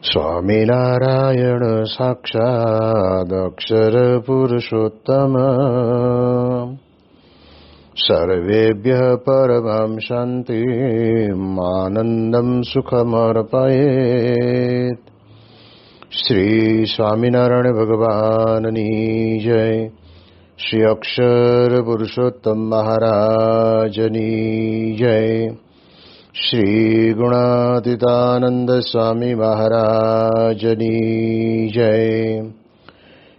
સ્વામિનારાયણ સાક્ષાદ અક્ષર પુરુષોત્તમ સર્વેભ્યઃ પરમં શાંતિમ આનંદમ સુખમર્પયેત. શ્રી સ્વામિનારાયણ ભગવાનની જય. શ્રી અક્ષર પુરુષોત્તમ મહારાજની જય. શ્રી ગુણાતીતાનંદ સ્વામી મહારાજની જય.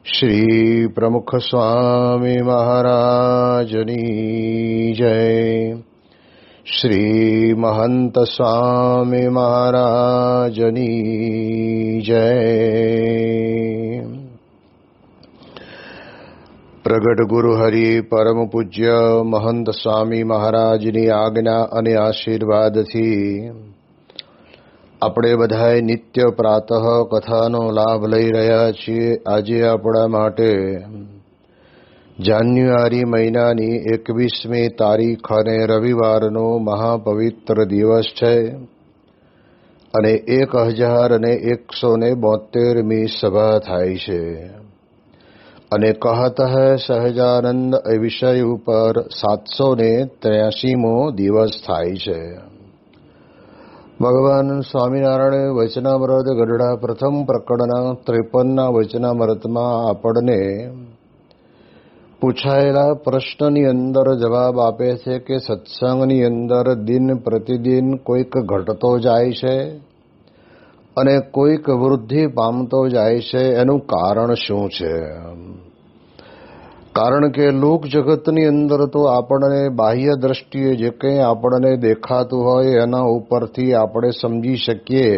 શ્રી પ્રમુખ સ્વામી મહારાજની જય. શ્રી મહંત સ્વામી મહારાજની જય. પ્રગટ ગુરુ હરિ પરમ પૂજ્ય મહંત સ્વામી મહારાજની આજ્ઞા અને આશીર્વાદથી આપણે બધાએ નિત્ય પ્રાતઃ કથાનો લાભ લઈ રહ્યા છીએ. આજે આપણા માટે જાન્યુઆરી મહિનાની 21મી તારીખ અને રવિવારનો મહાપવિત્ર દિવસ છે અને 1172મી સભા થાય છે અને કહત હૈ સહજાનંદ એ વિષય ઉપર 783મો દિવસ થાય છે. ભગવાન સ્વામિનારાયણ વચનામૃત ગઢડા પ્રથમ પ્રકરણના 53ના વચનામૃતમાં આપણને પૂછાયેલા પ્રશ્નની અંદર જવાબ આપે છે કે સત્સંગની અંદર દિન પ્રતિદિન કોઈક ઘટતો જાય છે અને કોઈક વૃદ્ધિ પામતો જાય છે. એનું કારણ શું છે? કારણ કે લોક જગતની અંદર તો આપણને બાહ્ય દ્રષ્ટિએ જે કંઈ આપણને દેખાતું હોય એના ઉપરથી આપણે સમજી શકીએ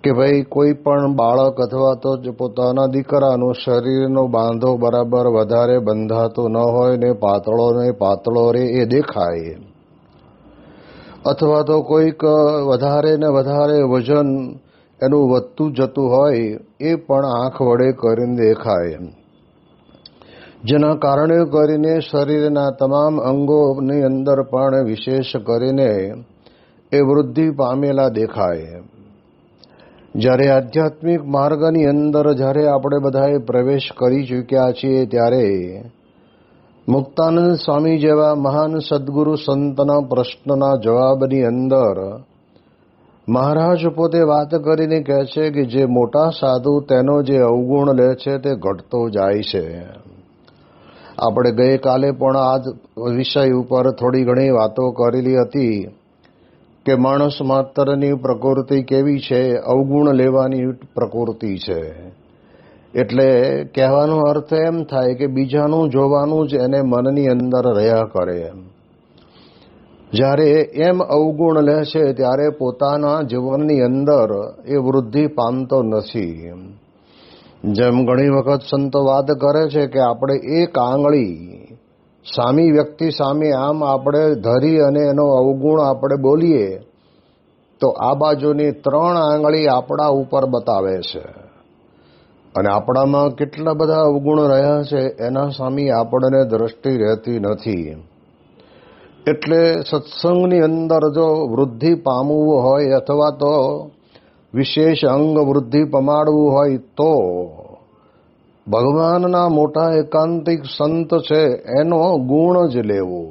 કે ભાઈ કોઈ પણ બાળક અથવા તો પોતાના દીકરાનું શરીરનો બાંધો બરાબર વધારે બંધાતો ન હોય ને પાતળો રે એ દેખાય, અથવા તો કોઈક વધારે ને વધારે વજન એનું વધતું જતું હોય એ પણ આંખ વડે કરીને દેખાય, જેના કારણે કરીને શરીરના તમામ અંગોની અંદર પણ વિશેષ કરીને એ વૃદ્ધિ પામેલા દેખાય. જ્યારે આધ્યાત્મિક માર્ગની અંદર જ્યારે આપણે બધાએ પ્રવેશ કરી ચૂક્યા છીએ ત્યારે મુક્તાનંદ સ્વામી જેવા મહાન સદગુરુ સંતના પ્રશ્નના જવાબની અંદર મહારાજ પોતે વાત કરીને કહે છે કે જે મોટા સાધુ તેનો જે અવગુણ લે છે તે ઘટતો જાય છે. આપણે ગઈકાલે પણ આ વિષય ઉપર થોડી ઘણી વાતો કરેલી હતી કે માણસ માત્રની પ્રકૃતિ કેવી છે? અવગુણ લેવાની પ્રકૃતિ છે. એટલે કહેવાનો અર્થ એમ થાય કે બીજાનું જોવાનું જ એને મનની અંદર રહ્યા કરે. જ્યારે એમ અવગુણ લે છે ત્યારે પોતાના જીવનની અંદર એ વૃદ્ધિ પામતો નથી. જેમ ઘણી વખત સંતો વાત કરે છે કે આપણે એક આંગળી સામી વ્યક્તિ સામે આમ આપણે ધરી અને એનો અવગુણ આપણે બોલીએ તો આ બાજુની 3 આંગળી આપણા ઉપર બતાવે છે અને આપણામાં કેટલા બધા અવગુણ રહ્યા છે એના સામે આપણને દ્રષ્ટિ રહેતી નથી. એટલે સત્સંગની અંદર જો વૃદ્ધિ પામવું હોય અથવા તો વિશેષ અંગ વૃદ્ધિ પમાડવું હોય તો ભગવાનના મોટા એકાંતિક સંત છે એનો ગુણ જ લેવો.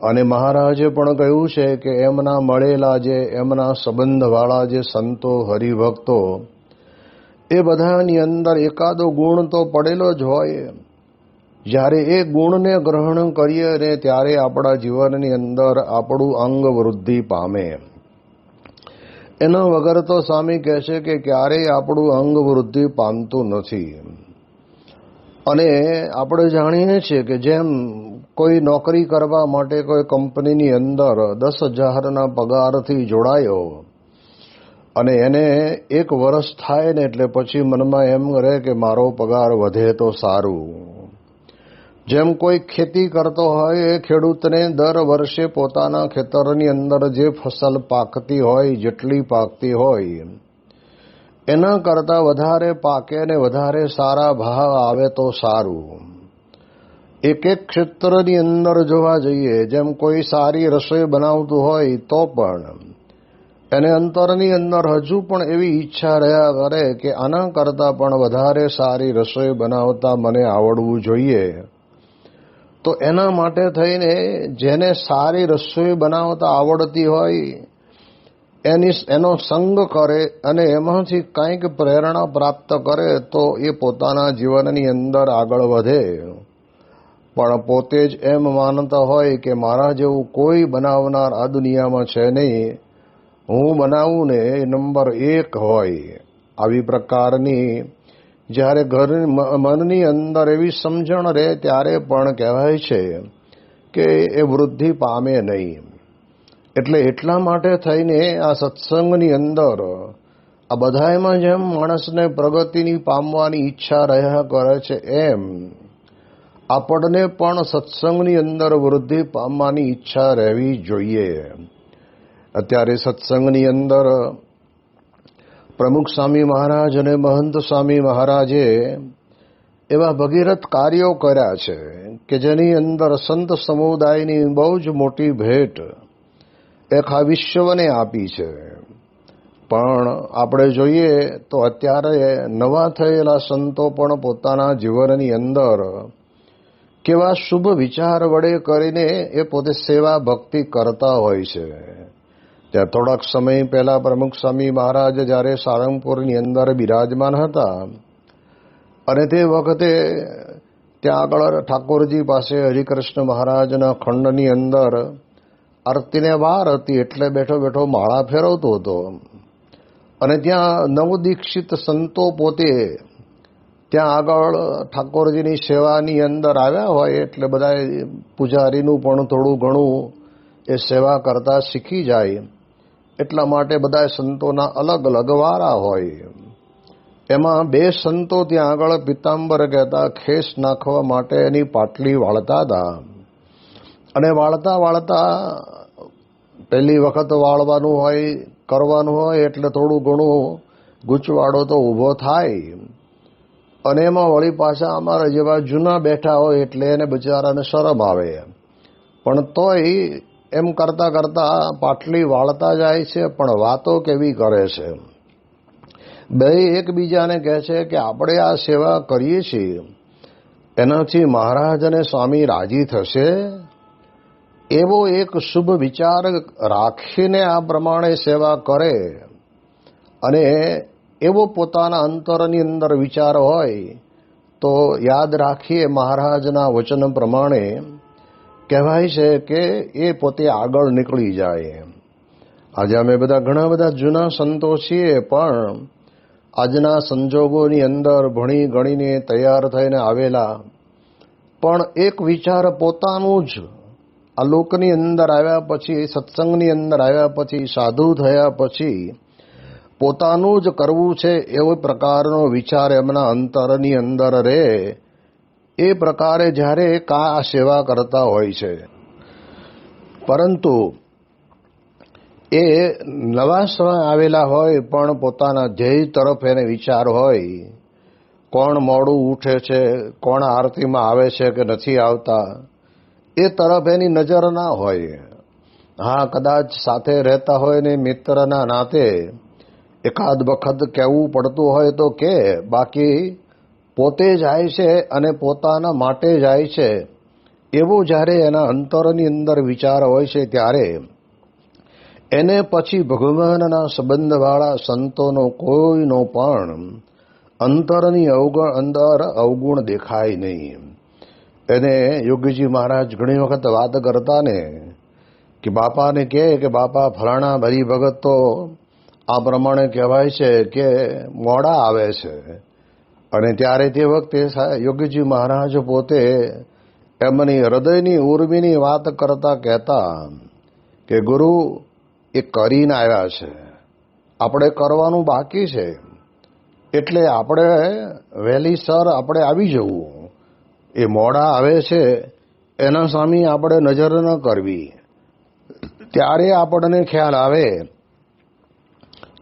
અને મહારાજે પણ કહ્યું છે કે એમના મળેલા જે એમના સંબંધવાળા જે સંતો હરિભક્તો એ બધાની અંદર એકાદો ગુણ તો પડેલો જ હોય. જ્યારે એ ગુણને ગ્રહણ કરીએ ને ત્યારે આપણા જીવનની અંદર આપણું અંગ વૃદ્ધિ પામે. એના વગર તો સ્વામી કહે છે કે ક્યારેય આપણું અંગ વૃદ્ધિ પામતું નથી. અને આપણે જાણીએ છીએ કે જેમ કોઈ નોકરી કરવા માટે કોઈ કંપનીની અંદર 10,000ના પગારથી જોડાયો અને એને 1 વર્ષ થાય ને એટલે પછી મનમાં એમ રહે કે મારો પગાર વધે તો સારું. જેમ કોઈ ખેતી કરતો હોય એ ખેડૂતને દર વર્ષે પોતાના ખેતરની અંદર જે ફસલ પાકતી હોય જેટલી પાકતી હોય એના કરતાં વધારે પાકે ને વધારે સારા ભાવ આવે તો સારું. એક ક્ષેત્રની અંદર જોવા જઈએ, જેમ કોઈ સારી રસોઈ બનાવતું હોય તો પણ એને અંતરની અંદર હજુ પણ એવી ઈચ્છા રહ્યા કરે કે આના કરતાં પણ વધારે સારી રસોઈ બનાવતા મને આવડવું જોઈએ, તો એના માટે થઈને જેને સારી રસોઈ બનાવતા આવડતી હોય એનો સંગ કરે અને એમાંથી કંઈક પ્રેરણા પ્રાપ્ત કરે તો એ પોતાના જીવનની અંદર આગળ વધે. પણ પોતે જ એમ માનતા હોય કે મારા જેવું કોઈ બનાવનાર આ દુનિયામાં છે નહીં, હું બનાવું ને એ નંબર 1 હોય. આવી પ્રકારની જ્યારે મનની અંદર એવી સમજણ રહે ત્યારે પણ કહેવાય છે કે એ વૃદ્ધિ પામે નહીં. એટલે એટલા માટે થઈને આ સત્સંગની અંદર આ બધામાં જેમ માણસને પ્રગતિની પામવાની ઈચ્છા રહ્યા કરે છે, એમ આપણને પણ સત્સંગની અંદર વૃદ્ધિ પામવાની ઈચ્છા રહેવી જોઈએ. અત્યારે સત્સંગની અંદર પ્રમુખ સ્વામી મહારાજ અને મહંત સ્વામી મહારાજે એવા ભગીરથ કાર્યો કર્યા છે કે જેની અંદર સંત સમુદાયની બહુ જ મોટી ભેટ આખા વિશ્વને આપી છે. પણ આપણે જોઈએ તો અત્યારે નવા થયેલા સંતો પણ પોતાના જીવનની અંદર કેવા શુભ વિચાર વડે કરીને એ પોતે સેવા ભક્તિ કરતા હોય છે. ત્યાં થોડાક સમય પહેલા પ્રમુખ સ્વામી મહારાજ જ્યારે સારંગપુરની અંદર બિરાજમાન હતા અને તે વખતે ત્યાં આગળ ઠાકોરજી પાસે હરિકૃષ્ણ મહારાજના ખંડની અંદર આરતીને વાર હતી એટલે બેઠો બેઠો માળા ફેરવતો હતો અને ત્યાં નવદીક્ષિત સંતો પોતે ત્યાં આગળ ઠાકોરજીની સેવાની અંદર આવ્યા હોય એટલે બધા પૂજારીનું પણ થોડું ઘણું એ સેવા કરતા શીખી જાય એટલા માટે બધા સંતોના અલગ અલગ વારા હોય. એમાં 2 સંતો ત્યાં આગળ પિતાંબર કહેતા ખેસ નાખવા માટે એની પાટલી વાળતા હતા અને વાળતા વાળતા પહેલી વખત વાળવાનું હોય કરવાનું હોય એટલે થોડું ઘણું ગૂંચવાડો તો ઊભો થાય અને એમાં વળી પાછા અમારા જેવા જૂના બેઠા હોય એટલે એને બિચારાને શરમ આવે. પણ તોય એમ કરતા કરતા પાટલી વાળતા જાય છે, પણ વાતો કેવી કરે છે. બે એકબીજાને કહે છે કે આપણે આ સેવા કરીએ છીએ એનાથી મહારાજ અને સ્વામી રાજી થશે, એવો એક શુભ વિચાર રાખીને આ પ્રમાણે સેવા કરે અને એવો પોતાના અંતરની અંદર વિચાર હોય તો યાદ રાખીએ મહારાજના વચન પ્રમાણે કહેવાય છે કે એ પોતે આગળ નીકળી જાય. આજે અમે બધા ઘણા બધા જૂના સંતો છીએ, પણ આજના સંજોગોની અંદર ભણી ગણીને તૈયાર થઈને આવેલા, પણ એક વિચાર પોતાનું જ આ લોકની અંદર આવ્યા પછી, સત્સંગની અંદર આવ્યા પછી, સાધુ થયા પછી પોતાનું જ કરવું છે એવો પ્રકારનો વિચાર એમના અંતરની અંદર રહે. એ પ્રકારે જ્યારે આ સેવા કરતા હોય છે, પરંતુ એ નવા સમય આવેલા હોય પણ પોતાના ધ્યેય તરફ એને વિચાર હોય, કોણ મોડું ઉઠે છે, કોણ આરતીમાં આવે છે કે નથી આવતા, એ તરફ એની નજર ના હોય. હા, કદાચ સાથે રહેતા હોય ને મિત્રના નાતે એકાદ વખત કહેવું પડતું હોય તો કે, બાકી પોતે જાય છે અને પોતાના માટે જાય છે એવો જ્યારે એના અંતરની અંદર વિચાર હોય છે ત્યારે એને પછી ભગવાનના સંબંધવાળા સંતોનો કોઈનો પણ અંતરની અંદર અવગુણ દેખાય નહીં. એને યોગીજી મહારાજ ઘણી વખત વાત કરતા ને કે બાપાને કહે કે બાપા ફલાણા હરિભગત તો આ પ્રમાણે કહેવાય છે કે મોડા આવે છે, અને ત્યારે તે વખતે યોગીજી મહારાજ પોતે એમની હૃદયની ઉર્મિની વાત કરતા કહેતા કે ગુરુ એ કરીને આવ્યા છે, આપણે કરવાનું બાકી છે, એટલે આપણે વહેલીસર આપણે આવી જવું. એ મોડા આવે છે એના સામે આપણે નજર ન કરવી. ત્યારે આપણને ખ્યાલ આવે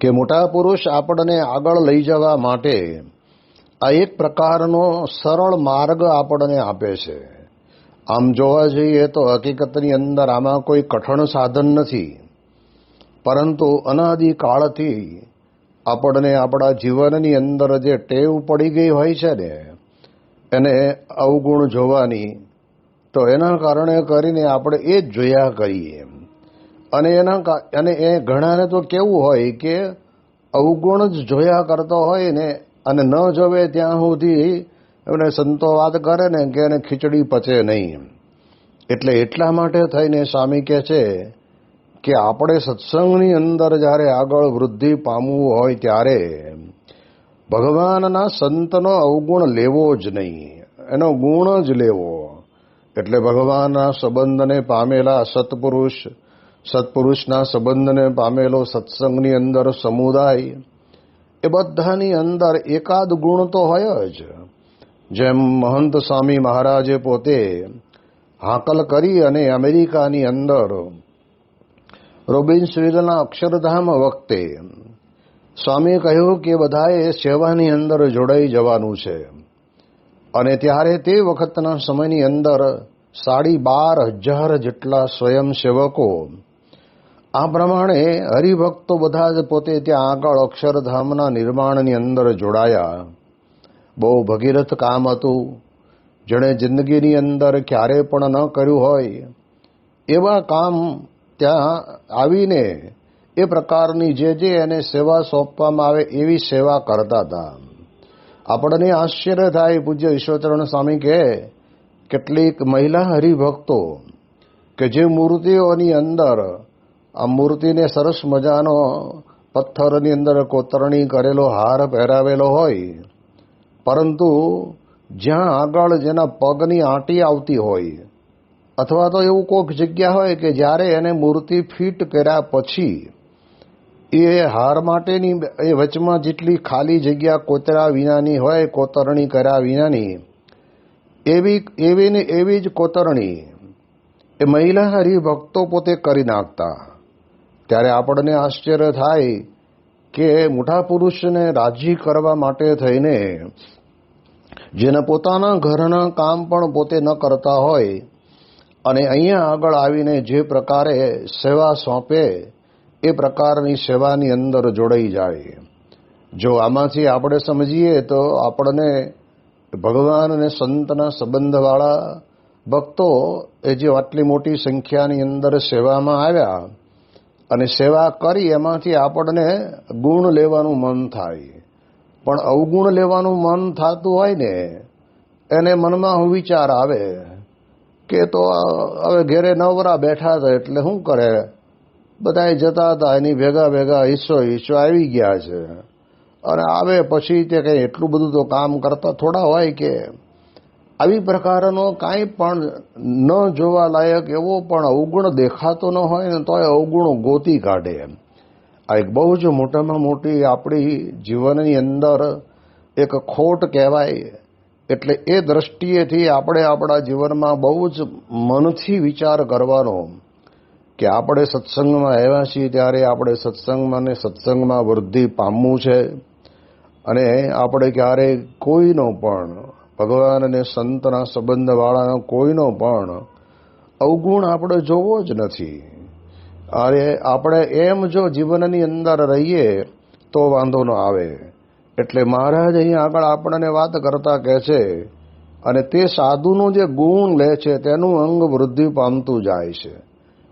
કે મોટા પુરુષ આપણને આગળ લઈ જવા માટે આ એક પ્રકારનો સરળ માર્ગ આપણને આપે છે. આમ જોવા જઈએ તો હકીકતની અંદર આમાં કોઈ કઠણ સાધન નથી. પરંતુ અનાદિકાળથી આપણને આપણા જીવનની અંદર જે ટેવ પડી ગઈ હોય છે ને એને અવગુણ જોવાની, તો એના કારણે કરીને આપણે એ જ જોયા કરીએ. અને એ ઘણાને તો કેવું હોય કે અવગુણ જ જોયા કરતો હોય ને, અને ન જોવે ત્યાં સુધી એમને સંતો વાત કરે ને કે એને ખીચડી પચે નહીં. એટલે એટલા માટે થઈને સ્વામી કહે છે કે આપણે સત્સંગની અંદર જ્યારે આગળ વૃદ્ધિ પામવું હોય ત્યારે ભગવાનના સંતનો અવગુણ લેવો જ નહીં, એનો ગુણ જ લેવો. એટલે ભગવાનના સંબંધને પામેલા સત્પુરુષના સંબંધને પામેલો સત્સંગની અંદર સમુદાય, એ બધાની અંદર એકાદ ગુણ તો હોય જ. જેમ મહંત સ્વામી મહારાજે પોતે હાકલ કરી અને અમેરિકાની અંદર રોબિન્સવિલના અક્ષરધામ વખતે સ્વામીએ કહ્યું કે બધાએ સેવાની અંદર જોડાઈ જવાનું છે. અને ત્યારે તે વખતના સમયની અંદર 12,500 જેટલા સ્વયંસેવકો, આ પ્રમાણે હરિભક્તો બધા જ પોતે ત્યાં આગળ અક્ષરધામના નિર્માણની અંદર જોડાયા. બહુ ભગીરથ કામ હતું, જેણે જિંદગીની અંદર ક્યારે પણ ન કર્યું હોય એવા કામ ત્યાં આવીને એ પ્રકારની જે એને સેવા સોંપવામાં આવે એવી સેવા કરતા હતા. આપણને આશ્ચર્ય થાય. પૂજ્ય ઈશ્વરચરણ સ્વામી કહે કેટલીક મહિલા હરિભક્તો કે જે મૂર્તિઓની અંદર આ મૂર્તિને સરસ મજાનો પથ્થરની અંદર કોતરણી કરેલો હાર પહેરાવેલો હોય, પરંતુ જ્યાં આગળ જેના પગની આંટી આવતી હોય, અથવા તો એવું કોઈક જગ્યા હોય કે જ્યારે એને મૂર્તિ ફિટ કર્યા પછી એ હાર માટેની એ વચમાં જેટલી ખાલી જગ્યા કોતરા વિનાની હોય, કોતરણી કર્યા વિનાની, એવી જ કોતરણી એ મહિલા હરિભક્તો પોતે કરી નાખતા. ત્યારે આપણને આશ્ચર્ય થાય કે મોટા પુરુષને રાજી કરવા માટે થઈને, જેને પોતાના ઘરના કામ પણ પોતે ન કરતા હોય અને અહીંયા આગળ આવીને જે પ્રકારે સેવા સોંપે એ પ્રકારની સેવાની અંદર જોડાઈ જાય. જો આમાંથી આપણે સમજીએ તો આપણને ભગવાન અને સંતના સંબંધવાળા ભક્તો એ જે આટલી મોટી સંખ્યાની અંદર સેવામાં આવ્યા અને સેવા કરી, એમાંથી આપણને ગુણ લેવાનું મન થાય. પણ અવગુણ લેવાનું મન થતું હોય ને, એને મનમાં વિચાર આવે કે તો હવે ઘેરે નવરા બેઠા હતા એટલે શું કરે, બધાએ જતા હતા, એની ભેગા હિસ્સો આવી ગયા છે, અને આવે પછી તે કંઈ એટલું બધું તો કામ કરતા થોડા હોય કે આવી પ્રકારનો કાંઈ પણ ન જોવા લાયક એવો પણ અવગુણ દેખાતો ન હોય ને તોય અવગુણો ગોતી કાઢે. આ એક બહુ જ મોટામાં મોટી આપણી જીવનની અંદર એક ખોટ કહેવાય. એટલે એ દ્રષ્ટિએથી આપણે આપણા જીવનમાં બહુ જ મનથી વિચાર કરવાનો કે આપણે સત્સંગમાં આવ્યા છીએ ત્યારે આપણે સત્સંગમાં વૃદ્ધિ પામવું છે. અને આપણે ક્યારેય કોઈનો પણ ભગવાન અને સંતના સંબંધવાળાનો કોઈનો પણ અવગુણ આપણે જોવો જ નથી. અરે આપણે એમ જો જીવનની અંદર રહીએ તો વાંધો ન આવે. એટલે મહારાજ અહીંયા આગળ આપણને વાત કરતા કહે છે, અને તે સાધુનો જે ગુણ લે છે તેનું અંગ વૃદ્ધિ પામતું જાય છે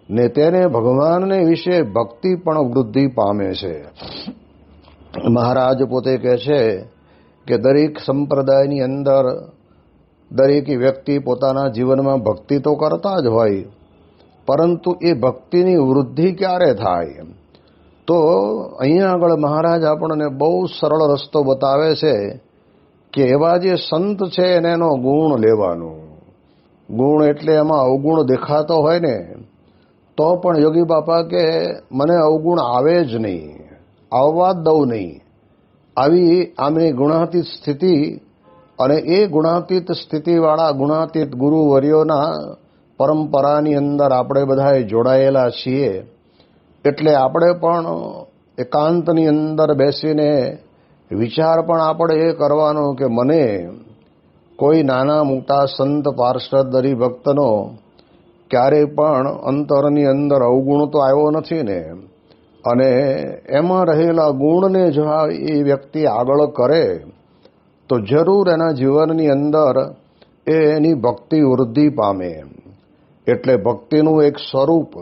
ને તેને ભગવાનને વિશે ભક્તિ પણ વૃદ્ધિ પામે છે. મહારાજ પોતે કહે છે કે દરેક સંપ્રદાયની અંદર દરેક વ્યક્તિ પોતાના જીવનમાં ભક્તિ તો કરતા જ હોય, પરંતુ એ ભક્તિની વૃદ્ધિ ક્યારે થાય? તો અહીંયા આગળ મહારાજ આપણને બહુ સરળ રસ્તો બતાવે છે કે એવા જે સંત છે એને એનો ગુણ લેવાનો. ગુણ એટલે એમાં અવગુણ દેખાતો હોય ને તો પણ યોગી બાપા કે મને અવગુણ આવે જ નહીં, આવવા જ દઉં નહીં. આવી આમની ગુણાતીત સ્થિતિ, અને એ ગુણાતીત સ્થિતિવાળા ગુણાતીત ગુરુવર્યોના પરંપરાની અંદર આપણે બધાએ જોડાયેલા છીએ. એટલે આપણે પણ એકાંતની અંદર બેસીને વિચાર પણ આપણે એ કરવાનો કે મને કોઈ નાના મોટા સંત પાર્ષદ હરિભક્તનો ક્યારેય પણ અંતરની અંદર અવગુણ તો આવ્યો નથી ને. અને એમાં રહેલા ગુણને જો એ વ્યક્તિ આગળ કરે તો જરૂર એના જીવનની અંદર એની ભક્તિ વૃદ્ધિ પામે. એટલે ભક્તિનું એક સ્વરૂપ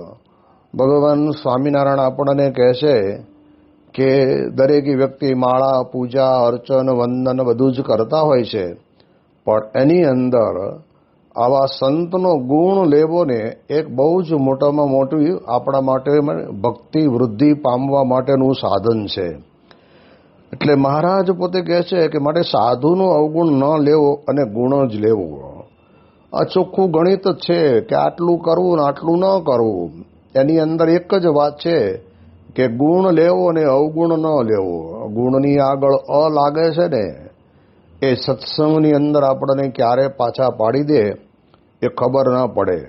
ભગવાન સ્વામિનારાયણ આપણને કહે છે કે દરેક વ્યક્તિ માળા, પૂજા, અર્ચન, વંદન બધું જ કરતા હોય છે, પણ એની અંદર આવા સંતનો ગુણ લેવો ને એક બહુ જ મોટામાં મોટું આપણા માટે ભક્તિ વૃદ્ધિ પામવા માટેનું સાધન છે. એટલે મહારાજ પોતે કહે છે કે માટે સાધુનો અવગુણ ન લેવો અને ગુણ જ લેવો. આ ચોખ્ખું ગણિત જ છે કે આટલું કરવું ને આટલું ન કરવું. એની અંદર એક જ વાત છે કે ગુણ લેવો ને અવગુણ ન લેવો. ગુણની આગળ અ લાગે છે ને એ સત્સંગની અંદર આપણને ક્યારે પાછા પાડી દે એ ખબર ના પડે.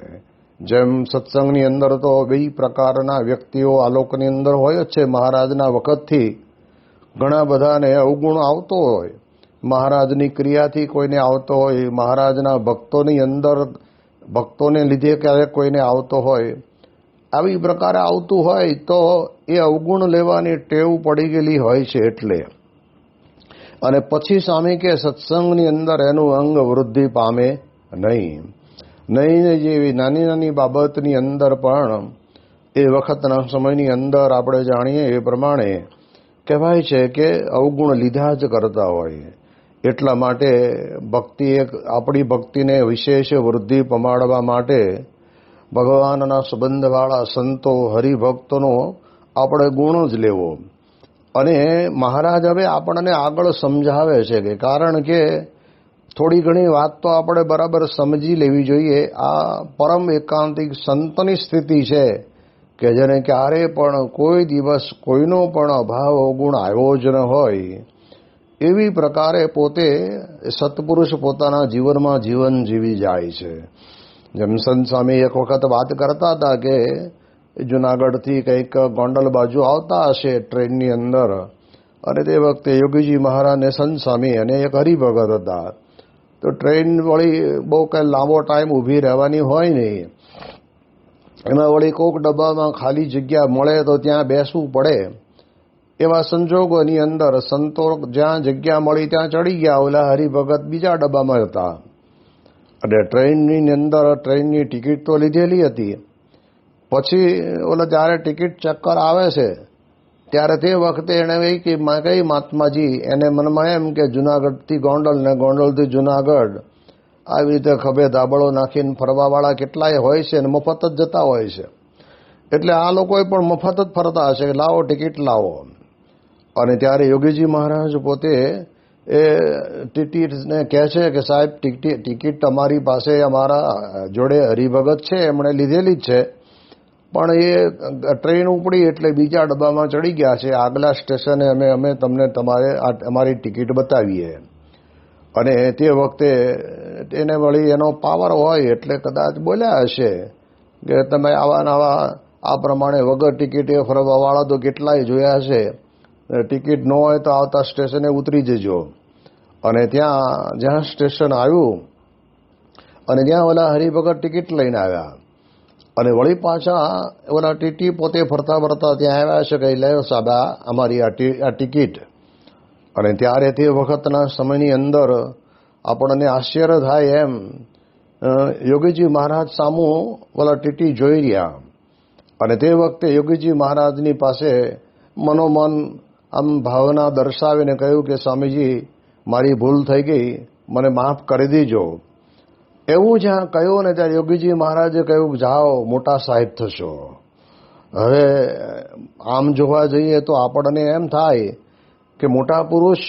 જેમ સત્સંગની અંદર તો બે પ્રકારના વ્યક્તિઓ આ લોકની અંદર હોય જ છે. મહારાજના વખતથી ઘણા બધાને અવગુણ આવતો હોય, મહારાજની ક્રિયાથી કોઈને આવતો હોય, મહારાજના ભક્તોની અંદર ભક્તોને લીધે ક્યારેક કોઈને આવતો હોય. આવી પ્રકારે આવતું હોય તો એ અવગુણ લેવાની ટેવ પડી ગયેલી હોય છે. એટલે અને પછી સ્વામી કે સત્સંગની અંદર એનું અંગ વૃદ્ધિ પામે નહીં. જેવી નાની નાની બાબતની અંદર પણ એ વખતના સમયની અંદર આપણે જાણીએ એ પ્રમાણે કહેવાય છે કે અવગુણ લીધા જ કરતા હોય. એટલા માટે ભક્તિ એક આપણી ભક્તિને વિશેષ વૃદ્ધિ પમાડવા માટે ભગવાનના સંબંધવાળા સંતો હરિભક્તોનો આપણે ગુણ જ લેવો. અને મહારાજ હવે આપણને આગળ સમજાવે છે કે કારણ કે થોડી ઘણી વાત તો આપણે બરાબર સમજી લેવી જોઈએ. આ પરમ એકાંતિક સંતની સ્થિતિ છે કે જેને ક્યારે પણ કોઈ દિવસ કોઈનો પણ અભાવ અવગુણ આવ્યો જ ન હોય. એવી પ્રકારે પોતે સત્પુરુષ પોતાના જીવનમાં જીવન જીવી જાય છે. જેમ સંત સ્વામી એક વખત વાત કરતા હતા કે જુનાગઢથી કંઈક ગોંડલ બાજુ આવતા હશે ટ્રેનની અંદર, અને તે વખતે યોગીજી મહારાજ ને સંત સ્વામી અને એક હરિભગત હતા. તો ટ્રેન વળી બહુ કંઈ લાંબો ટાઈમ ઊભી રહેવાની હોય નહીં. એમાં વળી કોઈક ડબ્બામાં ખાલી જગ્યા મળે તો ત્યાં બેસવું પડે. એવા સંજોગોની અંદર સંતો જ્યાં જગ્યા મળી ત્યાં ચડી ગયા. ઓલા હરિભગત બીજા ડબ્બામાં હતા અને ટ્રેનની અંદર ટ્રેનની ટિકિટ તો લીધેલી હતી. પછી ઓલા જ્યારે ટિકિટ ચક્કર આવે છે ત્યારે તે વખતે એણે કઈ મહાત્માજી એને મનમાં એમ કે જુનાગઢથી ગોંડલ ને ગોંડલથી જુનાગઢ આવી રીતે ખભે ધાબળો નાખીને ફરવાવાળા કેટલાય હોય છે ને મફત જ જતા હોય છે. એટલે આ લોકોએ પણ મફત જ ફરતા હશે, લાવો ટિકિટ લાવો. અને ત્યારે યોગીજી મહારાજ પોતે એ ટીટીને કહે છે કે સાહેબ ટિકિટ તમારી પાસે અમારા જોડે હરિભગત છે એમણે લીધેલી જ છે, પણ એ ટ્રેન ઉપડી એટલે બીજા ડબ્બામાં ચડી ગયા છે. આગલા સ્ટેશને અમે તમને અમારી ટિકિટ બતાવીએ. અને તે વખતે એને વળી એનો પાવર હોય એટલે કદાચ બોલ્યા હશે કે તમે આવા નવા આ પ્રમાણે વગર ટિકિટે ફરવાવાળા તો કેટલાય જોયા છે, ટિકિટ ન હોય તો આવતા સ્ટેશને ઉતરી જજો. અને જ્યાં સ્ટેશન આવ્યું અને જ્યાં ઓલા હરિભગત ટિકિટ લઈને આવ્યા અને વળી પાછા ઓલા ટીટી પોતે ફરતા ફરતા ત્યાં આવ્યા છે કે લે સાહેબ અમારી આ ટિકિટ. અને ત્યારે તે વખતના સમયની અંદર આપણને આશ્ચર્ય થાય એમ યોગીજી મહારાજ સામું ઓલા ટીટી જોઈ રહ્યા. અને તે વખતે યોગીજી મહારાજની પાસે મનોમન આમ ભાવના દર્શાવીને કહ્યું કે સ્વામીજી મારી ભૂલ થઈ ગઈ, મને માફ કરી દીજો. એવું જ્યાં કહ્યું ને ત્યારે યોગીજી મહારાજે કહ્યું જાઓ મોટા સાહેબ થશો. હવે આમ જોવા જઈએ તો આપણને એમ થાય કે મોટા પુરુષ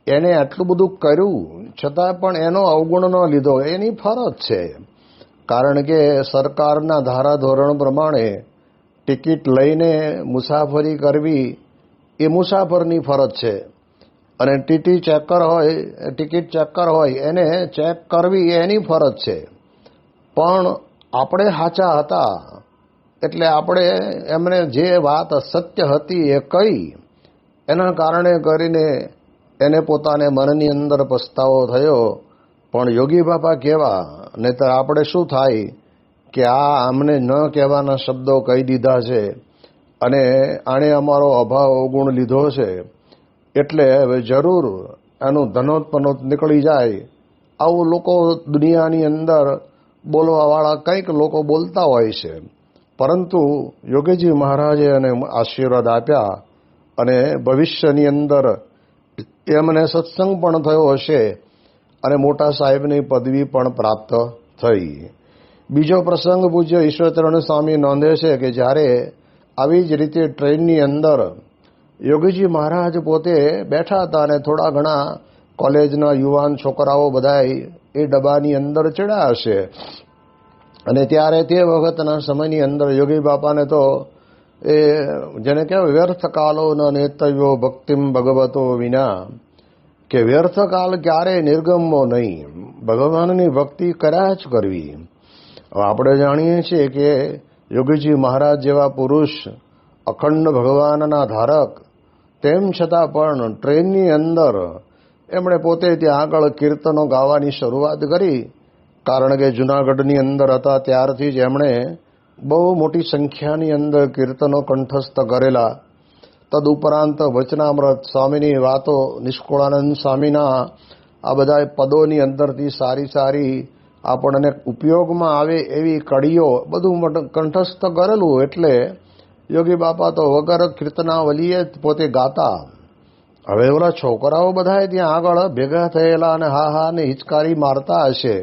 એને આટલું બધું કર્યું છતાં પણ એનો અવગુણ ન લીધો એની ફરજ છે. કારણ કે સરકારના ધારાધોરણ પ્રમાણે ટિકિટ લઈને મુસાફરી કરવી એ મુસાફરની ફરજ છે. અને ટિકિટ ચેકર હોય એને ચેક કરવી એ એની ફરજ છે. પણ આપણે સાચા હતા એટલે આપણે એમને જે વાત સત્ય હતી એ કહી. એના કારણે કરીને એને પોતાને મનની અંદર પસ્તાવો થયો. પણ યોગી બાપા કહેવા નહીંતર આપણે શું થાય કે આ અમને ન કહેવાના શબ્દો કહી દીધા છે અને આણે અમારો અભાવ અવગુણ લીધો છે, એટલે હવે જરૂર એનું ધનોત્પનોત નીકળી જાય. આવું લોકો દુનિયાની અંદર બોલવાવાળા કંઈક લોકો બોલતા હોય છે. પરંતુ યોગીજી મહારાજે એને આશીર્વાદ આપ્યા અને ભવિષ્યની અંદર એમને સત્સંગ પણ થયો હશે અને મોટા સાહેબની પદવી પણ પ્રાપ્ત થઈ. બીજો પ્રસંગ પૂજ્ય ઈશ્વરચરણ સ્વામી નોંધે છે કે જ્યારે આવી જ રીતે ટ્રેનની અંદર યોગીજી મહારાજ પોતે બેઠા હતા અને થોડા ઘણા કોલેજના યુવાન છોકરાઓ બધા એ ડબ્બાની અંદર ચડ્યા હશે અને ત્યારે તે વખતના સમયની અંદર યોગી બાપાને તો એ જેને કહેવાય વ્યર્થ કાલો ન નેતવ્યો ભક્તિમ ભગવતો વિના, કે વ્યર્થ કાળ ક્યારેય નિર્ગમવો નહીં, ભગવાનની ભક્તિ કર્યા જ કરવી. હવે આપણે જાણીએ છીએ કે યોગીજી મહારાજ જેવા પુરુષ, અખંડ ભગવાનના ધારક, તેમ છતાં પણ ટ્રેનની અંદર એમણે પોતે ત્યાં આગળ કીર્તનો ગાવાની શરૂઆત કરી. કારણ કે જૂનાગઢની અંદર હતા ત્યારથી જ એમણે બહુ મોટી સંખ્યાની અંદર કીર્તનો કંઠસ્થ કરેલા. તદુપરાંત વચનામૃત સ્વામીની વાતો, નિષ્કુળાનંદ સ્વામીના આ બધા પદોની અંદરથી સારી સારી આપણને ઉપયોગમાં આવે એવી કડીઓ બધું કંઠસ્થ કરેલું. એટલે યોગી બાપા તો વગર કીર્તનાવલીએ પોતે ગાતા. હવે ઓલા છોકરાઓ બધા ત્યાં આગળ ભેગા થયેલા અને હા હા ને હિચકારી મારતા હશે.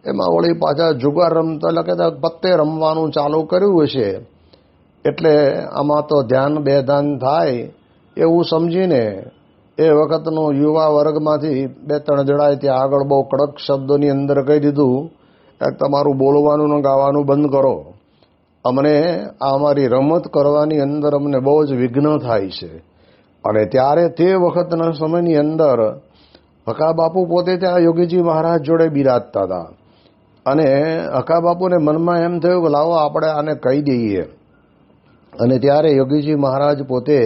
એમાં વળી પાછા જુગાર રમતા, એટલે કે પત્તે રમવાનું ચાલુ કર્યું હશે. એટલે આમાં તો ધ્યાન બેધાન થાય એવું સમજીને એ વખતનું યુવા વર્ગમાંથી 2-3 જણાએ ત્યાં આગળ બહુ કડક શબ્દોની અંદર કહી દીધું કે તમારું બોલવાનું ને ગાવાનું બંધ કરો. અમને અમારી રમત કરવાની અંદર અમને બહુ જ વિઘ્ન થાય છે. અને ત્યારે તે વખતના સમયની અંદર હકા બાપુ પોતે ત્યાં યોગીજી મહારાજ જોડે બિરાજતા હતા અને હકા બાપુને મનમાં એમ થયું કે લાવો આપણે આને કહી દઈએ. અને ત્યારે યોગીજી મહારાજ પોતે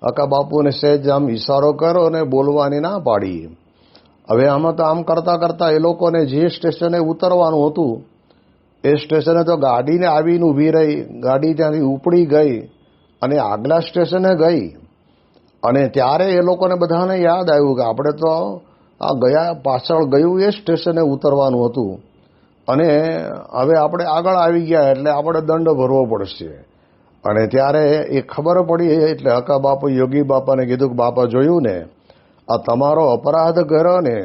હકા બાપુને સહેજ આમ ઇશારો કર્યો અને બોલવાની ના પાડી. હવે આમાં તો આમ કરતાં કરતાં એ લોકોને જે સ્ટેશને ઉતરવાનું હતું એ સ્ટેશને તો ગાડીને આવીને ઊભી રહી, ગાડી ત્યાંથી ઉપડી ગઈ અને આગલા સ્ટેશને ગઈ. અને ત્યારે એ લોકોને બધાને યાદ આવ્યું કે આપણે તો આ ગયા પાછળ ગયું એ સ્ટેશને ઉતરવાનું હતું અને હવે આપણે આગળ આવી ગયા એટલે આપણે દંડ ભરવો પડશે. અને ત્યારે એ ખબર પડી એટલે હકા બાપુ યોગી બાપાને કીધું કે બાપા જોયું ને, આ તમારો અપરાધ કર્યો ને,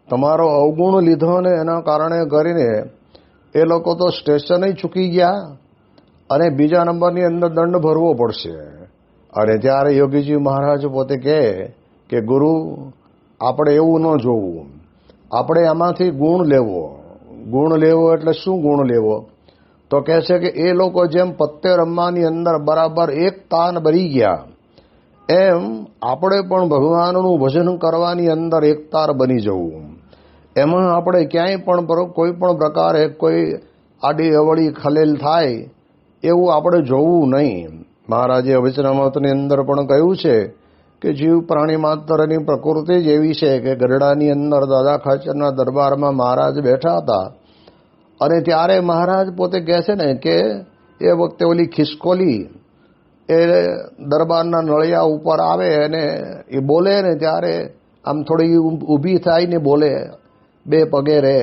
તમારો અવગુણ લીધો ને એના કારણે કરીને એ લોકો તો સ્ટેશને ચૂકી ગયા અને બીજા નંબરની અંદર દંડ ભરવો પડશે. અને ત્યારે યોગીજી મહારાજ પોતે કહે કે ગુરુ, આપણે એવું ન જોવું, આપણે આમાંથી ગુણ લેવો. ગુણ લેવો એટલે શું ગુણ લેવો? તો કહે છે કે એ લોકો જેમ પત્તે રમવાની અંદર બરાબર એક તાન બની ગયા એમ આપણે પણ ભગવાનનું ભજન કરવાની અંદર એક તાર બની જવું. એમાં આપણે ક્યાંય પણ કોઈ પણ પ્રકારે કોઈ આડી અવળી ખલેલ થાય એવું આપણે જોવું નહીં. મહારાજે વચનામૃતની અંદર પણ કહ્યું છે કે જીવ પ્રાણી માત્રની પ્રકૃતિ જ એવી છે કે ગરડાની અંદર દાદા ખાચરના દરબારમાં મહારાજ બેઠા હતા અને ત્યારે મહારાજ પોતે કહે છે ને કે એ વખતે ઓલી ખિસકોલી એ દરબારના નળિયા ઉપર આવે અને એ બોલે ને ત્યારે આમ થોડી ઊભી થાય ને બોલે, 2 પગે રહે,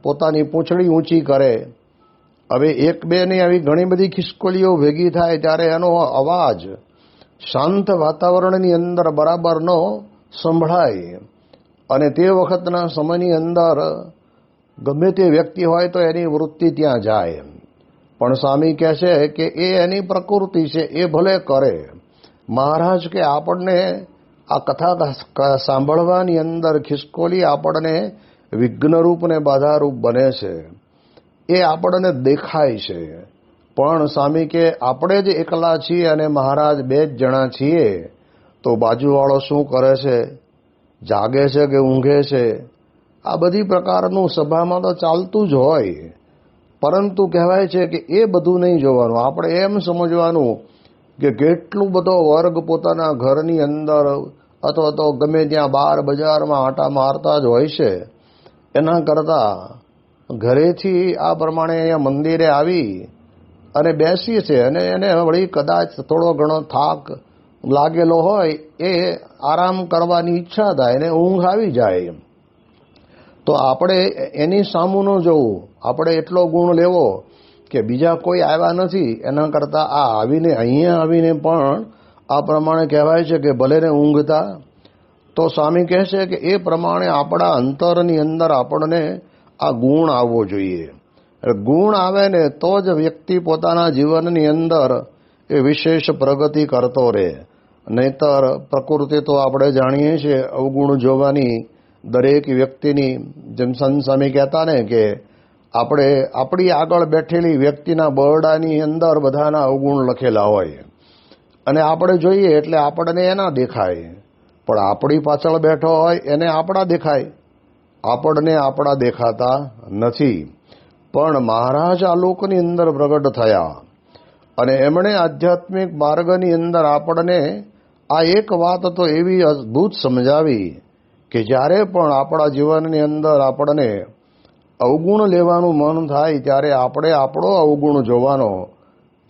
પોતાની પૂંછડી ઊંચી કરે. હવે 1-2 ની આવી ઘણી બધી ખિસકોલીઓ ભેગી થાય ત્યારે એનો અવાજ શાંત વાતાવરણની અંદર બરાબરનો સંભળાય. અને તે વખતના સમયની અંદર ગમે તે વ્યક્તિ હોય તો એની વૃત્તિ ત્યાં જાય. પણ સ્વામી કહે છે કે એ એની પ્રકૃતિ છે, એ ભલે કરે. મહારાજ કે આપણને આ કથા સાંભળવાની અંદર ખિસકોલી આપણને વિઘ્નરૂપ ને બાધારૂપ બને છે, એ આપણને દેખાય છે. પણ સ્વામી કે આપણે જ એકલા છીએ અને મહારાજ 2 જ જણા છીએ તો બાજુવાળો શું કરે છે, જાગે છે કે ઊંઘે છે, આ બધી પ્રકારનું સભામાં તો ચાલતું જ હોય. પરંતુ કહેવાય છે કે એ બધું નહીં જોવાનું. આપણે એમ સમજવાનું કે કેટલું બધો વર્ગ પોતાના ઘરની અંદર અથવા તો ગમે ત્યાં બહાર બજારમાં આંટા મારતા જ હોય છે. એના કરતાં ઘરેથી આ પ્રમાણે અહીંયા મંદિરે આવી અને બેસીએ છે અને એને વળી કદાચ થોડો ઘણો થાક લાગેલો હોય, એ આરામ કરવાની ઈચ્છા થાય એને ઊંઘ આવી જાય, તો આપણે એની સામું ન જોવું, આપણે એટલો ગુણ લેવો કે બીજા કોઈ આવ્યા નથી એના કરતાં આ આવીને અહીંયા આવીને પણ આ પ્રમાણે કહેવાય છે કે ભલે ને ઊંઘતા. તો સ્વામી કહે છે કે એ પ્રમાણે આપણા અંતરની અંદર આપણને આ ગુણ આવવો જોઈએ. ગુણ આવે ને તો જ વ્યક્તિ પોતાના જીવનની અંદર એ વિશેષ પ્રગતિ કરતો રહે. નહીતર પ્રકૃતિ તો આપણે જાણીએ છીએ અવગુણ જોવાની દરેક વ્યક્તિની, જેમ સંત સ્વામી કહેતા ને કે આપણે આપણી આગળ બેઠેલી વ્યક્તિના બરડાની અંદર બધાના અવગુણ લખેલા હોય અને આપણે જોઈએ એટલે આપણને એના દેખાય, પણ આપણી પાછળ બેઠો હોય એને આપણા દેખાય, આપણને આપણા દેખાતા નથી. પણ મહારાજ આ લોકની અંદર પ્રગટ થયા અને એમણે આધ્યાત્મિક માર્ગની અંદર આપણને આ એક વાત તો એવી અદ્ભુત સમજાવી કે જ્યારે પણ આપણા જીવનની અંદર આપણને અવગુણ લેવાનું મન થાય ત્યારે આપણે આપણો અવગુણ જોવાનો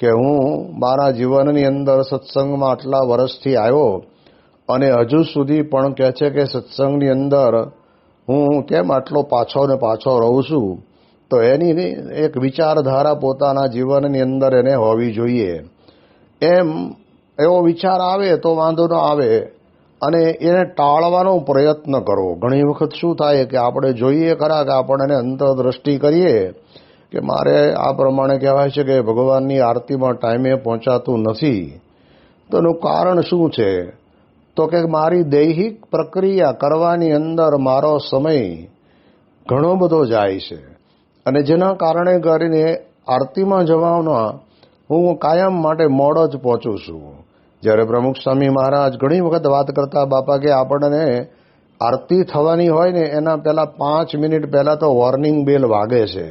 કે હું મારા જીવનની અંદર સત્સંગમાં આટલા વર્ષથી આવ્યો અને હજુ સુધી પણ કહે છે કે સત્સંગની અંદર હું કેમ આટલો પાછો ને પાછો રહું છું. તો એની એક વિચારધારા પોતાના જીવનની અંદર એને હોવી જોઈએ. એમ એવો વિચાર આવે તો વાંધો ન આવે અને એને ટાળવાનો પ્રયત્ન કરો. ઘણી વખત શું થાય કે આપણે જોઈએ ખરા કે આપણને અંતરદ્રષ્ટિ કરીએ કે મારે આ પ્રમાણે કહેવાય છે કે ભગવાનની આરતીમાં ટાઈમે પહોંચાતું નથી, તો એનું કારણ શું છે? તો કે મારી દૈહિક પ્રક્રિયા કરવાની અંદર મારો સમય ઘણો બધો જાય છે અને જેના કારણે કરીને આરતીમાં જવામાં હું કાયમ માટે મોડો જ પહોંચું છું. જ્યારે પ્રમુખ સ્વામી મહારાજ ઘણી વખત વાત કરતા બાપા કે આપણને આરતી થવાની હોય ને એના પહેલાં 5 મિનિટ પહેલાં તો વોર્નિંગ બેલ વાગે છે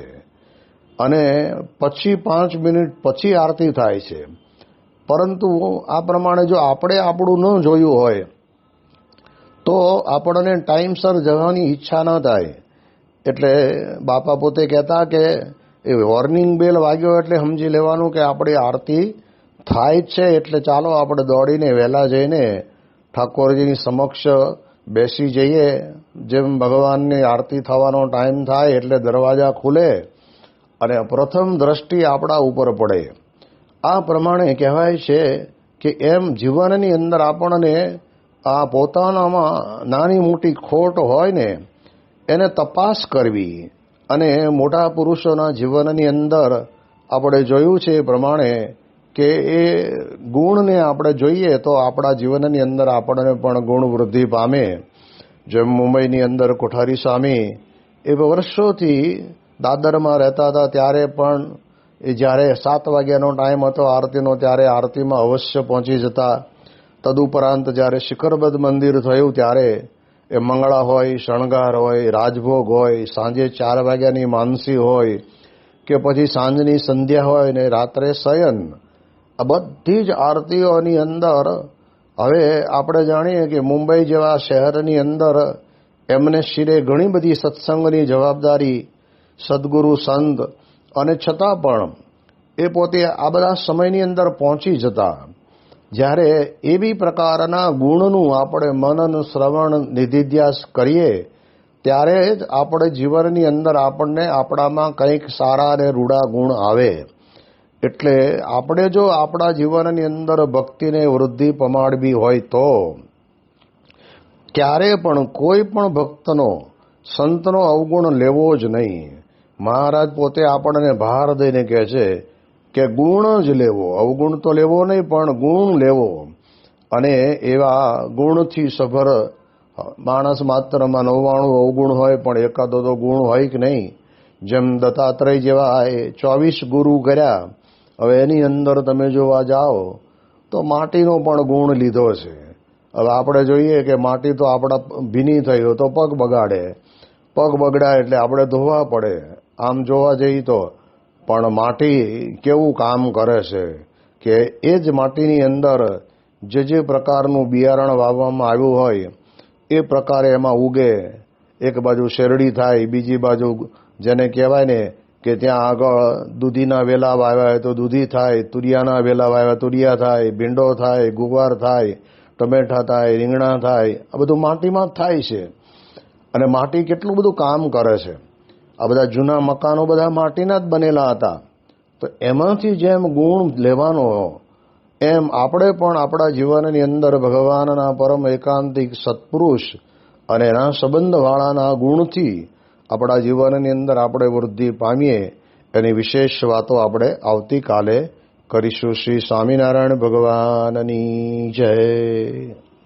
અને પછી 5 મિનિટ પછી આરતી થાય છે. પરંતુ આ પ્રમાણે જો આપણે આપણું ન જોયું હોય તો આપણને ટાઈમસર જવાની ઈચ્છા ન થાય. એટલે બાપા પોતે કહેતા કે એ વોર્નિંગ બેલ વાગ્યો એટલે સમજી લેવાનું કે આપણી આરતી થાય જ છે, એટલે ચાલો આપણે દોડીને વહેલા જઈને ઠાકોરજીની સમક્ષ બેસી જઈએ. જેમ ભગવાનની આરતી થવાનો ટાઈમ થાય એટલે દરવાજા ખુલે અને પ્રથમ દ્રષ્ટિ આપણા ઉપર પડે. આ પ્રમાણે કહેવાય છે કે એમ જીવનની અંદર આપણને આ પોતાનામાં નાની મોટી ખોટ હોય ને એને તપાસ કરવી અને મોટા પુરુષોના જીવનની અંદર આપણે જોયું છે એ પ્રમાણે કે એ ગુણને આપણે જોઈએ તો આપણા જીવનની અંદર આપણને પણ ગુણ વૃદ્ધિ પામે. જેમ મુંબઈની અંદર કોઠારી સ્વામી એ વર્ષોથી દાદરમાં રહેતા હતા, ત્યારે પણ એ જ્યારે 7 વાગ્યાનો ટાઈમ હતો આરતીનો ત્યારે આરતીમાં અવશ્ય પહોંચી જતા. તદુપરાંત જ્યારે શિખરબદ્ધ મંદિર થયું ત્યારે એ મંગળા હોય, શણગાર હોય, રાજભોગ હોય, સાંજે 4 વાગ્યાની માનસી હોય કે પછી સાંજની સંધ્યા હોય ને રાત્રે શયન, આ બધી જ આરતીઓની અંદર હવે આપણે જાણીએ કે મુંબઈ જેવા શહેરની અંદર એમને શિરે ઘણી બધી સત્સંગની જવાબદારી, સદગુરુ સંત, અને છતાં પણ એ પોતે આ બધા સમયની અંદર પહોંચી જતા. જ્યારે એવી પ્રકારના ગુણનું આપણે મનન શ્રવણ નિધિધ્યાસ કરીએ ત્યારે જ આપણે જીવનની અંદર આપણને આપણામાં કંઈક સારા અને રૂડા ગુણ આવે. એટલે આપણે જો આપણા જીવનની અંદર ભક્તિને વૃદ્ધિ પમાડવી હોય તો ક્યારે પણ કોઈ પણ ભક્તનો, સંતનો અવગુણ લેવો જ નહીં. મહારાજ પોતે આપણને ભાર દઈને કહે છે કે ગુણ જ લેવો, અવગુણ તો લેવો નહીં પણ ગુણ લેવો. અને એવા ગુણથી સભર માણસ માત્રમાં 99 અવગુણ હોય પણ એકાદો તો ગુણ હોય કે નહીં. જેમ દત્તાત્રેય જેવા 24 ગુરુ કર્યા, હવે એની અંદર તમે જોવા જાઓ તો માટીનો પણ ગુણ લીધો છે. હવે આપણે જોઈએ કે માટી તો આપણા ભીની થઈ હોય તો પગ બગાડે, પગ બગડાય એટલે આપણે ધોવા પડે. આમ જોવા જઈએ તો પણ માટી કેવું કામ કરે છે કે એ જ માટીની અંદર જે પ્રકારનું બિયારણ વાવવામાં આવ્યું હોય એ પ્રકારે એમાં ઉગે. એક બાજુ શેરડી થાય, બીજી બાજુ જેને કહેવાય ને કે ત્યાં આગળ દૂધીના વેલા વાવ્યા હોય તો દૂધી થાય, તુરિયાના વેલા વાવ્યા તુરિયા થાય, ભીંડો થાય, ગુવાર થાય, ટમેટા થાય, રીંગણા થાય. આ બધું માટીમાં જ થાય છે. અને માટી કેટલું બધું કામ કરે છે. આ બધા જૂના મકાનો બધા માટીના જ બનેલા હતા. તો એમાંથી જેમ ગુણ લેવાનો એમ આપણે પણ આપણા જીવનની અંદર ભગવાનના પરમ એકાંતિક સત્પુરુષ અને એના સંબંધવાળાના ગુણથી આપણા જીવનની અંદર આપણે વૃદ્ધિ પામીએ એની વિશેષ વાતો આપણે આવતીકાલે કરીશું. શ્રી સ્વામિનારાયણ ભગવાનની જય.